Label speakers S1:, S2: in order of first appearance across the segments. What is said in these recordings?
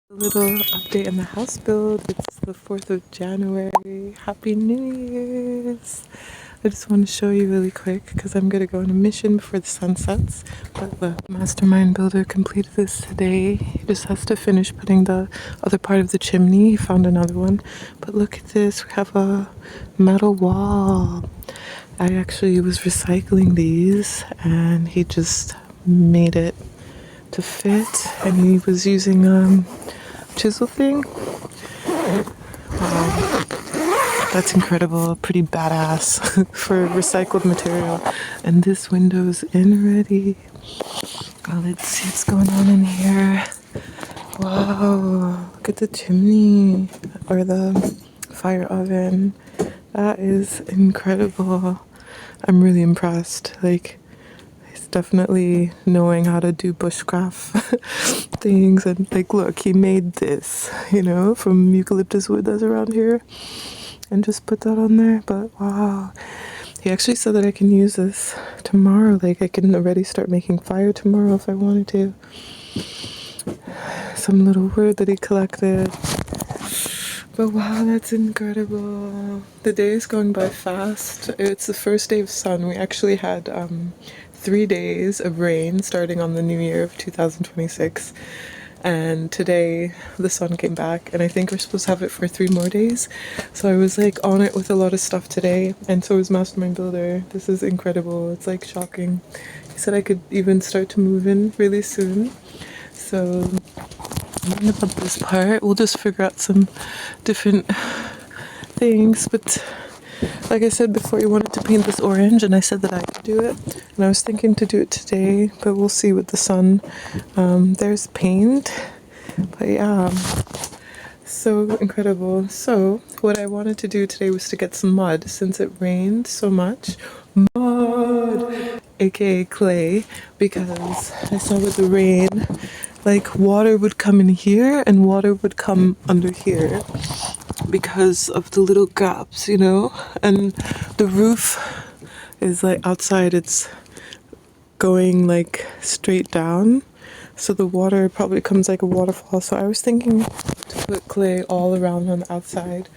S1: A little update on the house build. It's the 4th of January. Happy New Year's! I just want to show you really quick because I'm going to go on a mission before the sun sets. But the mastermind builder completed this today. He just has to finish putting the other part of the chimney. He found another one. But look at this. We have a metal wall. I actually was recycling these and he just made it to fit, and he was using chisel thing. Wow, that's incredible, pretty badass for recycled material. And this window's in already. Oh, let's see what's going on in here. Wow, look at the chimney or the fire oven. That is incredible. I'm really impressed. Like, he's definitely knowing how to do bushcraft things. And like, look, he made this, from eucalyptus wood that's around here, and just put that on there. But wow, he actually said that I can use this tomorrow. Like, I can already start making fire tomorrow if I wanted to. Some little wood that he collected. But wow, that's incredible. The day is going by fast. It's the first day of sun. We actually had 3 days of rain starting on the new year of 2026. And today the sun came back, and I think we're supposed to have it for 3 more days. So I was like on it with a lot of stuff today, and so was Mastermind Builder. This is incredible. It's like shocking. He said I could even start to move in really soon. So I'm gonna put this part. We'll just figure out some different things. But like I said before, he wanted to paint this orange, and I said that I could do it. And I was thinking to do it today, but we'll see with the sun. There's paint. But yeah, so incredible. So what I wanted to do today was to get some mud, since it rained so much. Mud! AKA clay, because I saw with the rain, like, water would come in here and water would come under here because of the little gaps, and the roof is like outside, it's going like straight down, so the water probably comes like a waterfall. So I was thinking to put clay all around on the outside.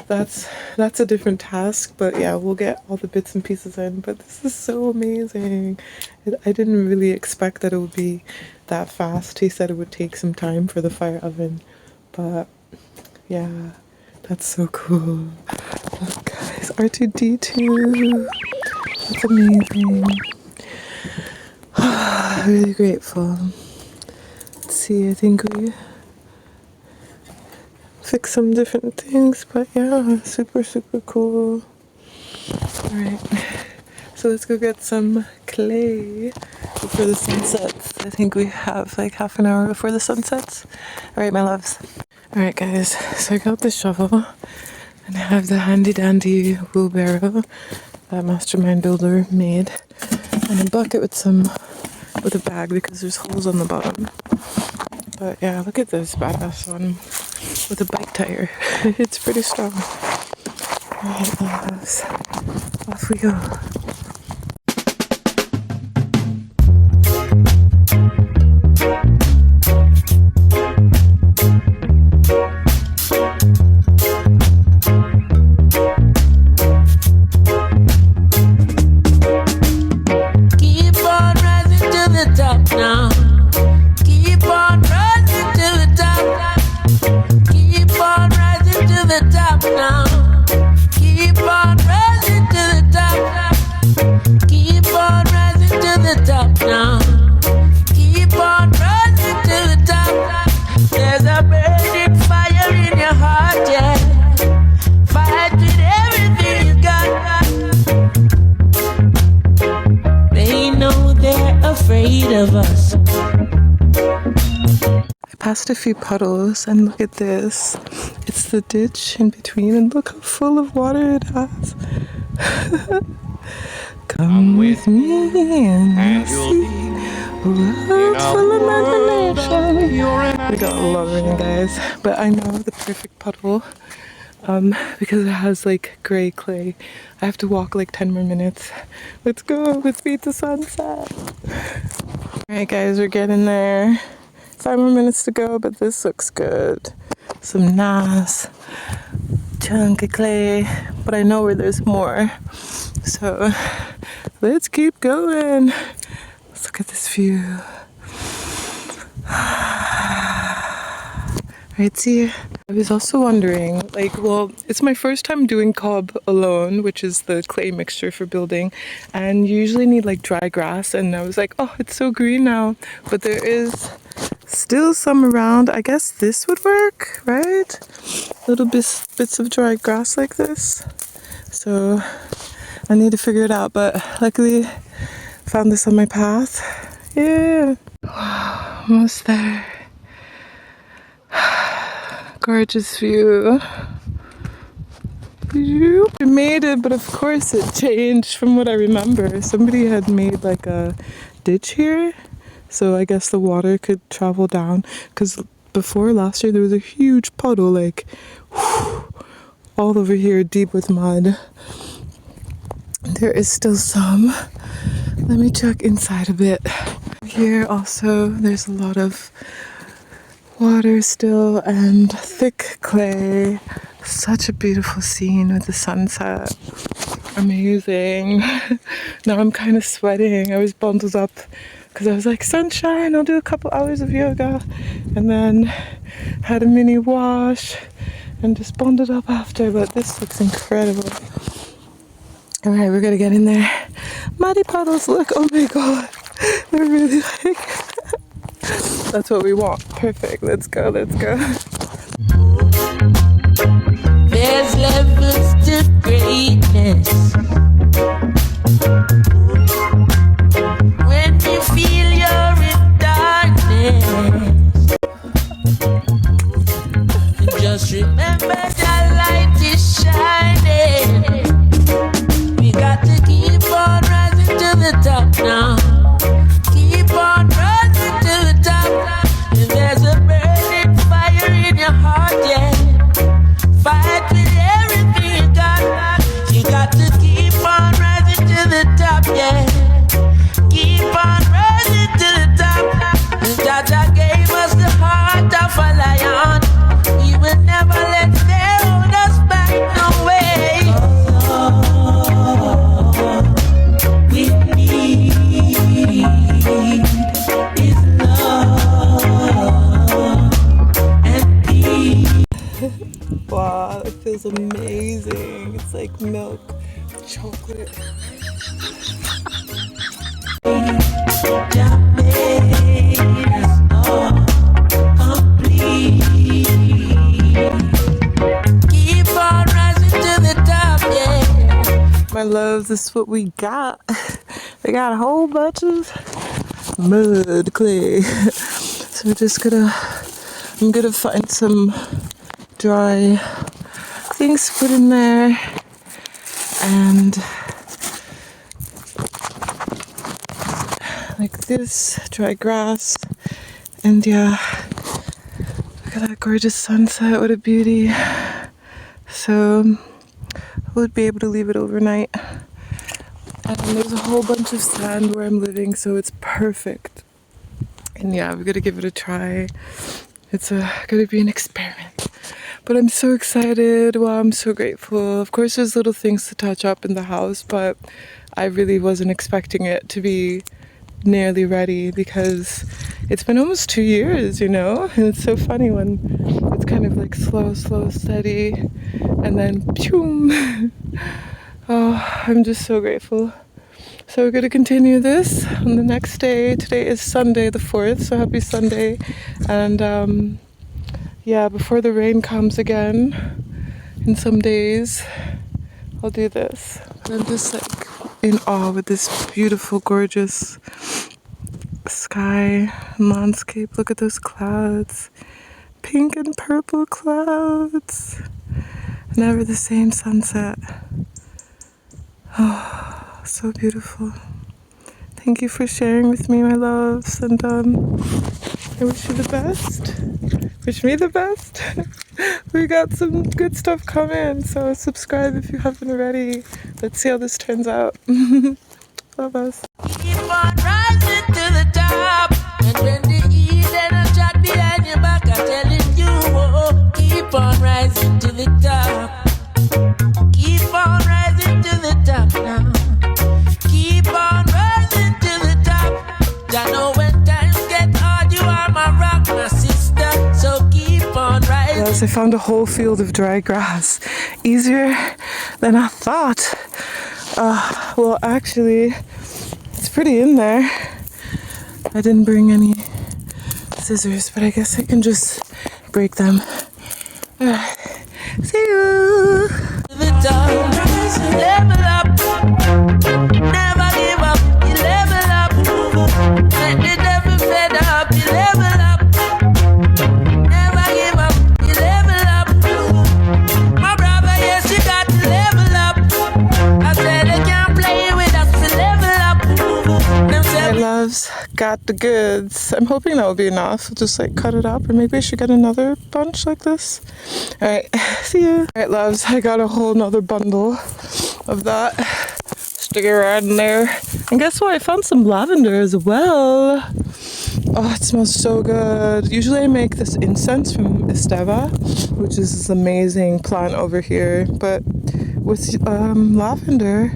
S1: That's a different task, but yeah, we'll get all the bits and pieces in. But this is so amazing. I didn't really expect that it would be that fast. He said it would take some time for the fire oven, but yeah, that's so cool. Look, guys, R2-D2. That's amazing. Really grateful. Let's see, I think we fix some different things, but yeah, super cool. Alright, so let's go get some clay before the sun sets. I think we have like half an hour before the sun sets. Alright, my loves. Alright, guys, so I got the shovel, and I have the handy dandy wheelbarrow that Mastermind Builder made, and a bucket with a bag because there's holes on the bottom. But yeah, look at this badass one with a bike tire. It's pretty strong. Alright, loves, off we go. Of us. I passed a few puddles, and look at this. It's the ditch in between, and look how full of water it has. Come with me and see a world full of imagination. We got a lot of rain, guys, but I know the perfect puddle. Because it has like gray clay. I have to walk like 10 more minutes. Let's go, let's beat the sunset. Alright guys, we're getting there. 5 more minutes to go, but this looks good. Some nice chunky clay, but I know where there's more. So let's keep going. Let's look at this view. Right, see, I was also wondering, like, well, it's my first time doing cob alone, which is the clay mixture for building, and you usually need like dry grass, and I was like, oh, it's so green now, but there is still some around. I guess this would work, right? Little bits of dry grass like this. So I need to figure it out, but luckily found this on my path. Yeah, almost there. Gorgeous view. We made it, but of course it changed from what I remember. Somebody had made like a ditch here, so I guess the water could travel down, because before last year there was a huge puddle like all over here deep with mud. There is still some. Let me check inside a bit. Here also there's a lot of water still and thick clay. Such a beautiful scene with the sunset. Amazing. Now I'm kind of sweating. I was bundled up because I was like, sunshine, I'll do a couple hours of yoga, and then had a mini wash and just bundled up after. But this looks incredible. All right, we're gonna get in there. Muddy puddles, look, oh my god, they're really like that's what we want. Perfect. Let's go. Let's go.
S2: There's levels to greatness. When you feel you're in darkness, just remember that light is shining. We got to keep on rising to the top now. Keep on rising to the top. If there's a burning fire in your heart, yeah, fight with everything you got. You got to keep on rising to the top, yeah. Keep on rising to the top. And Jaja gave us the heart of a lion. He will never let them hold us back, no way. We need is love and peace.
S1: Wow, it feels amazing. It's like milk, chocolate.
S2: That made us all complete. Keep on rising to the top, yeah.
S1: My loves, this is what we got. We got a whole bunch of mud clay. So I'm gonna find some dry things to put in there, and like this dry grass, and yeah, look at that gorgeous sunset, what a beauty. So I would be able to leave it overnight, and there's a whole bunch of sand where I'm living, so it's perfect. And yeah, we're gonna give it a try. It's gonna be an experiment. But I'm so excited. Wow, I'm so grateful. Of course, there's little things to touch up in the house, but I really wasn't expecting it to be nearly ready, because it's been almost 2 years, you know? And it's so funny when it's kind of like slow, steady, and then boom. Oh, I'm just so grateful. So we're going to continue this on the next day. Today is Sunday the 4th, so happy Sunday. And yeah, before the rain comes again in some days, I'll do this. I'm just like in awe with this beautiful, gorgeous sky and landscape. Look at those clouds. Pink and purple clouds. Never the same sunset. Oh, so beautiful. Thank you for sharing with me, my loves, and I wish you the best. Wish me the best. We got some good stuff coming, so subscribe if you haven't already. Let's see how this turns out. Love us.
S2: Keep on rising to the top, and when the Eden
S1: grass. I found a whole field of dry grass. Easier than I thought. Well, actually, it's pretty in there. I didn't bring any scissors, but I guess I can just break them. Alright, see you!
S2: The top, level up, never give up, you level up, let the devil fed up, you level up, never give up, you level up, my brother, yes, you got to level up, I said they can't play with us, we level up, them
S1: My
S2: say
S1: loves got the goods. I'm hoping that will be enough. I'll just like cut it up, or maybe I should get another bunch like this. Alright, see you. Alright loves, I got a whole nother bundle of that. Stick it right in there. And guess what? I found some lavender as well. Oh, it smells so good. Usually I make this incense from Esteva, which is this amazing plant over here. But with lavender,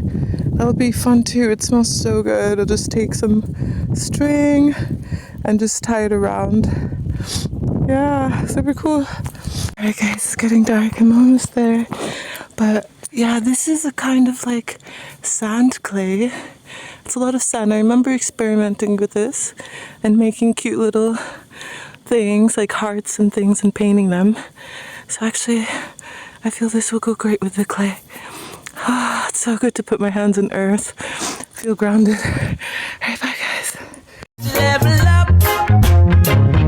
S1: that'll be fun too. It smells so good. I'll just take some string and just tie it around. Yeah, super cool. Alright guys, it's getting dark. I'm almost there. But yeah, this is a kind of like sand clay. It's a lot of sand. I remember experimenting with this and making cute little things like hearts and things and painting them. So actually, I feel this will go great with the clay. Oh, it's so good to put my hands in earth. Feel grounded. Alright, bye guys.
S2: level up,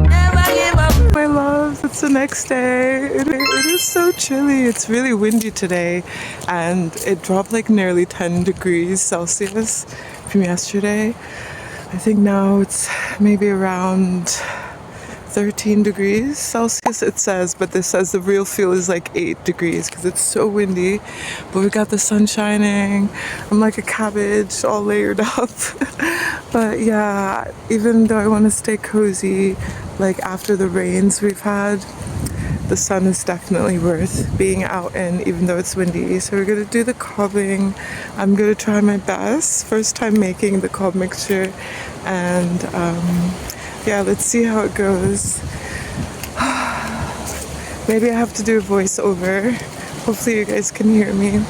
S2: never give up.
S1: My loves, it's the next day. It is so chilly. It's really windy today, and it dropped like nearly 10 degrees Celsius from yesterday. I think now it's maybe around 13 degrees Celsius it says, but this says the real feel is like 8 degrees because it's so windy. But we got the sun shining. I'm like a cabbage all layered up. But yeah, even though I want to stay cozy, like after the rains we've had, the sun is definitely worth being out in, even though it's windy. So we're gonna do the cobbing. I'm gonna try my best. First time making the cob mixture, and yeah, let's see how it goes. Maybe I have to do a voiceover. Hopefully you guys can hear me.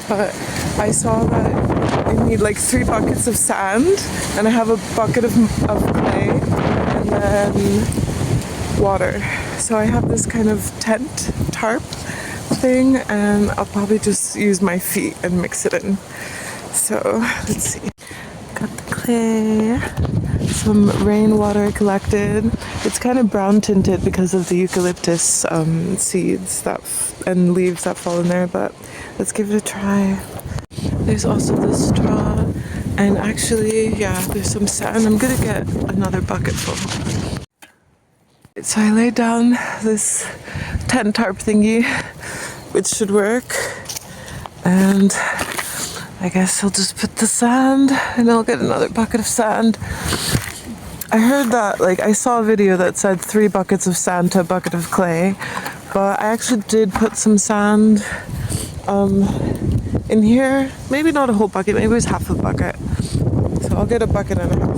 S1: But I saw that you need like 3 buckets of sand, and I have a bucket of clay, and then water. So I have this kind of tent tarp thing, and I'll probably just use my feet and mix it in. So let's see. Got the clay, some rainwater collected. It's kind of brown tinted because of the eucalyptus seeds and leaves that fall in there, but let's give it a try. There's also the straw, and actually, yeah, there's some sand. I'm gonna get another bucket full. So I laid down this tent tarp thingy, which should work, and I guess I'll just put the sand, and I'll get another bucket of sand. I heard that, like, I saw a video that said 3 buckets of sand to a bucket of clay, but I actually did put some sand in here. Maybe not a whole bucket, maybe it was half a bucket. So I'll get a bucket and a half.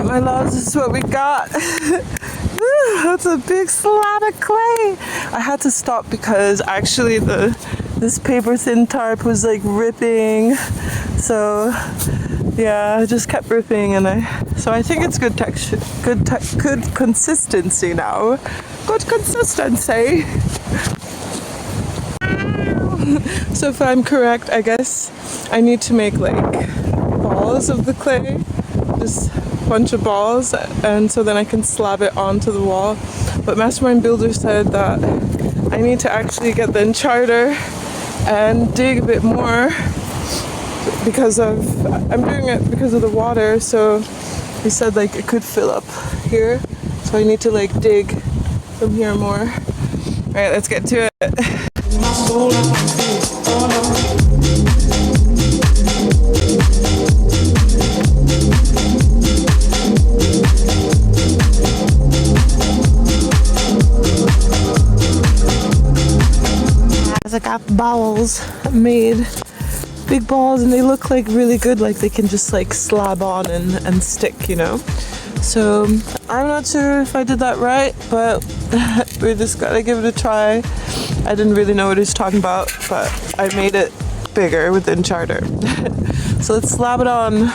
S1: My loves, this is what we got. That's a big slab of clay. I had to stop because actually this paper thin tarp was like ripping. So yeah, I just kept ripping, and so I think it's good texture, good consistency now. Good consistency. So if I'm correct, I guess I need to make like balls of the clay, just a bunch of balls, and so then I can slab it onto the wall. But Mastermind Builder said that I need to actually get the encharter and dig a bit more because I'm doing it because of the water. So he said like it could fill up here, so I need to like dig from here more. All right, let's get to it. I got balls made, big balls, and they look like really good, like they can just like slab on and stick, you know. So I'm not sure if I did that right, but we just gotta give it a try. I didn't really know what he was talking about, but I made it bigger with the encharter. So let's slab it on.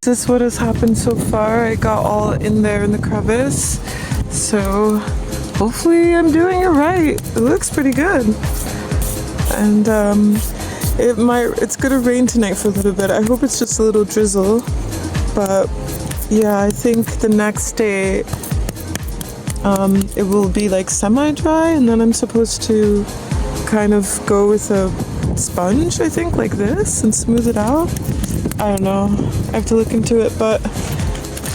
S1: This is what has happened so far. I got all in there in the crevice, so hopefully I'm doing it right. It looks pretty good, and it's gonna rain tonight for a little bit. I hope it's just a little drizzle, but yeah, I think the next day it will be like semi-dry, and then I'm supposed to kind of go with a sponge, I think, like this, and smooth it out. I don't know, I have to look into it, but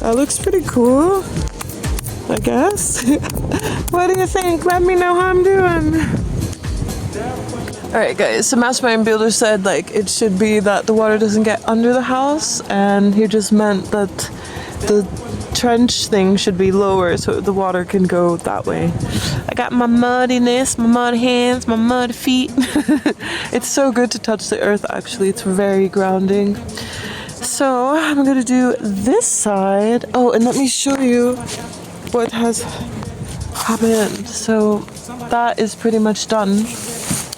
S1: that looks pretty cool, I guess. What do you think? Let me know how I'm doing. Alright guys, so Mastermind Builder said like it should be that the water doesn't get under the house, and he just meant that the trench thing should be lower so the water can go that way. I got my muddiness, my mud hands, my mud feet. It's so good to touch the earth, actually. It's very grounding. So I'm gonna do this side. Oh, and let me show you what has happened. So that is pretty much done,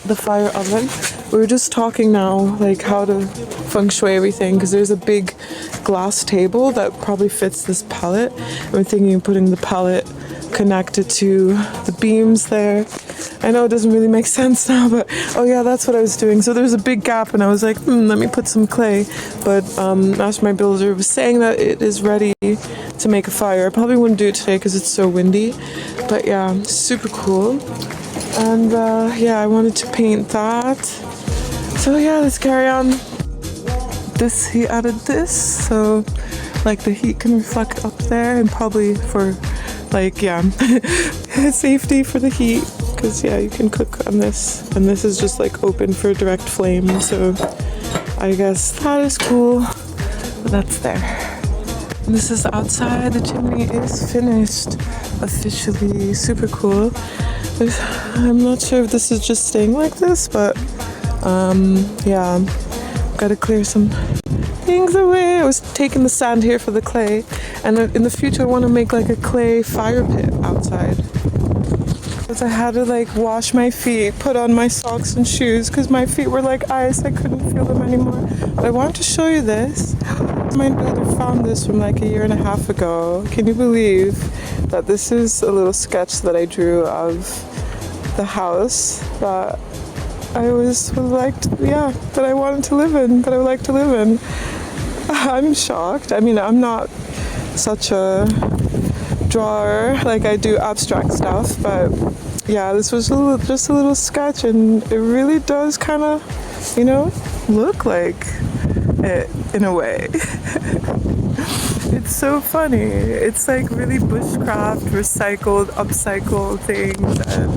S1: the fire oven. We were just talking now, like how to feng shui everything, because there's a big glass table that probably fits this pallet. And we're thinking of putting the pallet connected to the beams there. I know it doesn't really make sense now, but oh yeah, that's what I was doing. So there's a big gap, and I was like, let me put some clay. But Mastermind Builder was saying that it is ready to make a fire. I probably wouldn't do it today because it's so windy, but yeah, super cool. And yeah, I wanted to paint that. So yeah, let's carry on. This, he added this, so like the heat can reflect up there, and probably for like, yeah, safety for the heat, because yeah, you can cook on this, and this is just like open for direct flame, so I guess that is cool. But that's there. And this is outside. The chimney is finished officially. Super cool. I'm not sure if this is just staying like this, but yeah, gotta clear some things away. I was taking the sand here for the clay, and in the future I want to make like a clay fire pit outside. Because I had to like wash my feet, put on my socks and shoes because my feet were like ice. I couldn't feel them anymore. But I wanted to show you this. My builder found this from like a year and a half ago. Can you believe that this is a little sketch that I drew of the house that I was like, yeah, that I wanted to live in, that I would like to live in. I'm shocked. I mean, I'm not such a drawer, like I do abstract stuff, but yeah, this was just a little sketch, and it really does kind of, you know, look like it in a way. It's so funny. It's like really bushcraft, recycled, upcycled things, and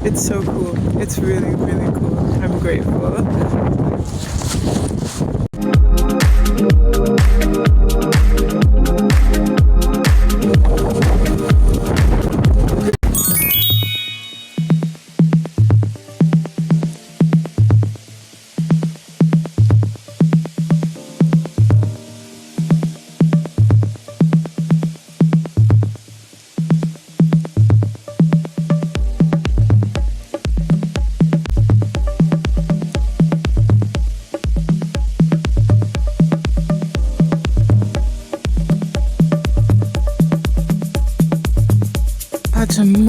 S1: It's so cool. It's really, really cool. I'm grateful.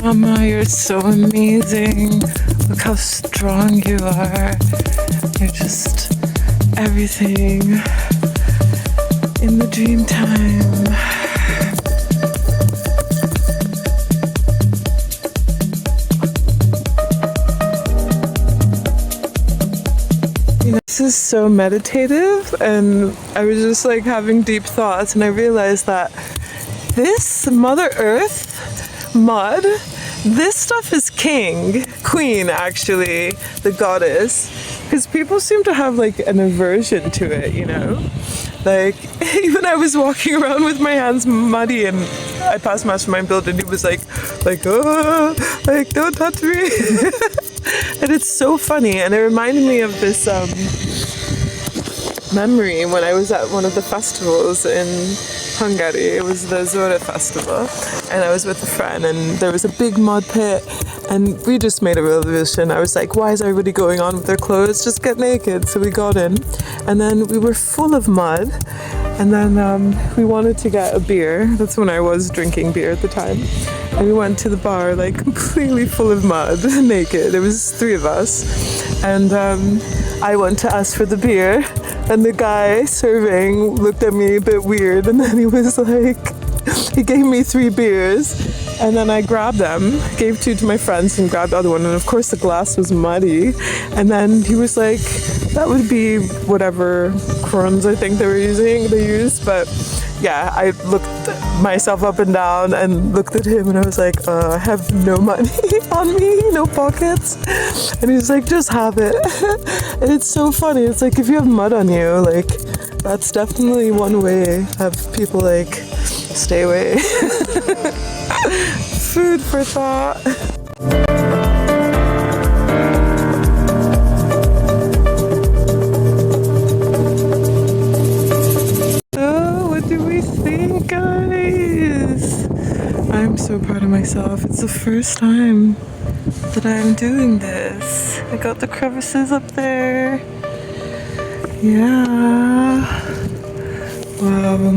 S1: Mama, you're so amazing. Look how strong you are. You're just everything in the dream time. You know, this is so meditative, and I was just like having deep thoughts, and I realized that this Mother Earth mud, this stuff is queen actually, the goddess, because people seem to have like an aversion to it, you know, like even I was walking around with my hands muddy and I passed Mastermind Build and he was like oh, like don't touch me. And it's so funny, and it reminded me of this memory when I was at one of the festivals in Hungary. It was the Zora festival, and I was with a friend, and there was a big mud pit, and we just made a revolution. I was like, why is everybody going on with their clothes? Just get naked. So we got in, and then we were full of mud, and then we wanted to get a beer. That's when I was drinking beer at the time. And we went to the bar like completely full of mud, naked. There was 3 of us, and I went to ask for the beer, and the guy serving looked at me a bit weird, and then he was like, he gave me 3 beers, and then I grabbed them, gave 2 to my friends and grabbed the other one, and of course the glass was muddy, and then he was like, that would be whatever crons I think they used, but yeah, I looked myself up and down and looked at him, and I was like, I have no money on me, no pockets. And he's like, just have it. And it's so funny. It's like, if you have mud on you, like, that's definitely one way of people like, stay away. Food for thought. I'm so proud of myself. It's the first time that I'm doing this. I got the crevices up there. Yeah. Wow.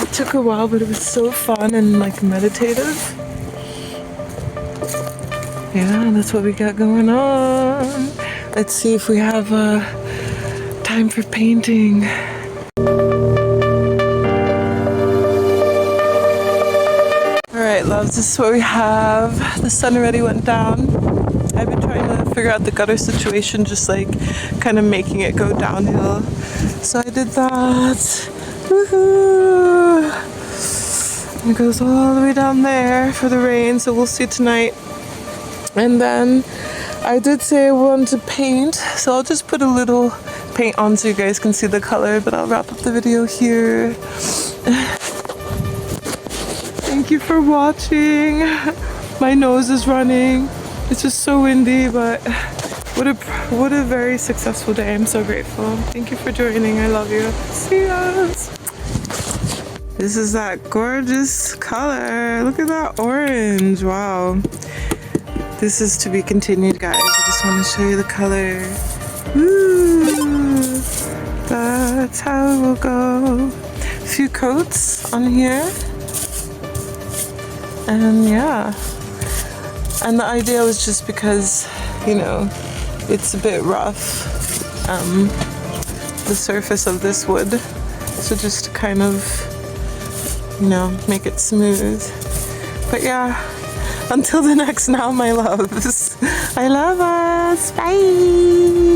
S1: It took a while, but it was so fun and like meditative. Yeah, that's what we got going on. Let's see if we have time for painting. Alright loves, this is what we have. The sun already went down. I've been trying to figure out the gutter situation, just like kind of making it go downhill. So I did that. Woohoo! And it goes all the way down there for the rain, so we'll see tonight. And then I did say I wanted to paint, so I'll just put a little paint on so you guys can see the color, but I'll wrap up the video here. Thank you for watching. My nose is running. It's just so windy, but what a very successful day. I'm so grateful. Thank you for joining. I love you. See ya. This is that gorgeous color. Look at that orange. Wow. This is to be continued, guys. I just want to show you the color. Woo! That's how it will go. A few coats on here. And yeah, and the idea was just because, you know, it's a bit rough, the surface of this wood, so just to kind of, you know, make it smooth. But yeah, until the next Now My Loves, I love us, bye!